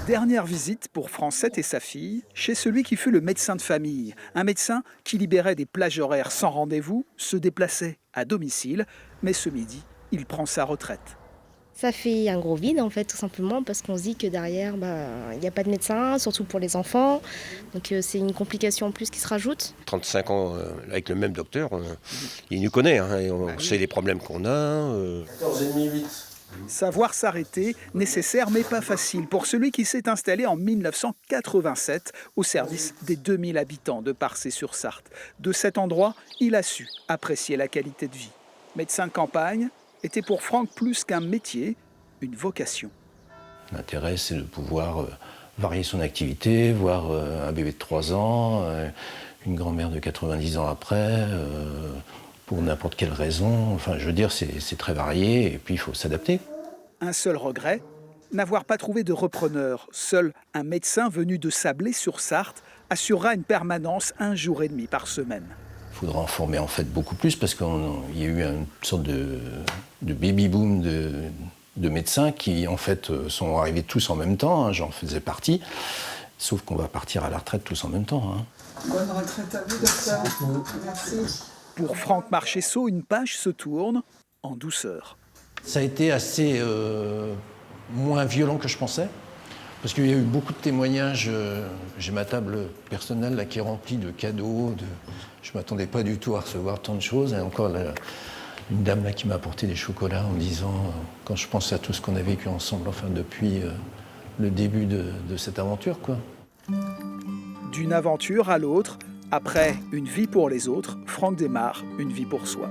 Dernière visite pour Francette et sa fille chez celui qui fut le médecin de famille. Un médecin qui libérait des plages horaires sans rendez-vous, se déplaçait à domicile, mais ce midi, il prend sa retraite. Ça fait un gros vide en fait, tout simplement, parce qu'on se dit que derrière, il n'y a pas de médecin, surtout pour les enfants. Donc c'est une complication en plus qui se rajoute. 35 ans avec le même docteur, il nous connaît, hein, et on sait les problèmes qu'on a. 14,5, 8. Savoir s'arrêter, nécessaire mais pas facile pour celui qui s'est installé en 1987 au service des 2000 habitants de Parçay-sur-Sarthe. De cet endroit, il a su apprécier la qualité de vie. Médecin de campagne était pour Franck plus qu'un métier, une vocation. L'intérêt, c'est de pouvoir varier son activité, voir un bébé de 3 ans, une grand-mère de 90 ans après, pour n'importe quelle raison. Enfin, je veux dire, c'est très varié et puis il faut s'adapter. Un seul regret, n'avoir pas trouvé de repreneur. Seul un médecin venu de Sablé-sur-Sarthe assurera une permanence 1 jour et demi par semaine. Il faudra en former en fait beaucoup plus parce qu'il y a eu une sorte de baby-boom de médecins qui en fait sont arrivés tous en même temps, hein, j'en faisais partie, sauf qu'on va partir à la retraite tous en même temps. Hein. Bonne retraite à vous, docteur. Merci. Pour Franck Marchessault, une page se tourne en douceur. Ça a été assez moins violent que je pensais, parce qu'il y a eu beaucoup de témoignages. J'ai ma table personnelle là, qui est remplie de cadeaux. Je ne m'attendais pas du tout à recevoir tant de choses. Et encore une dame là, qui m'a apporté des chocolats en me disant, quand je pense à tout ce qu'on a vécu ensemble, enfin, depuis le début de cette aventure, quoi. D'une aventure à l'autre, après une vie pour les autres, Franck démarre une vie pour soi.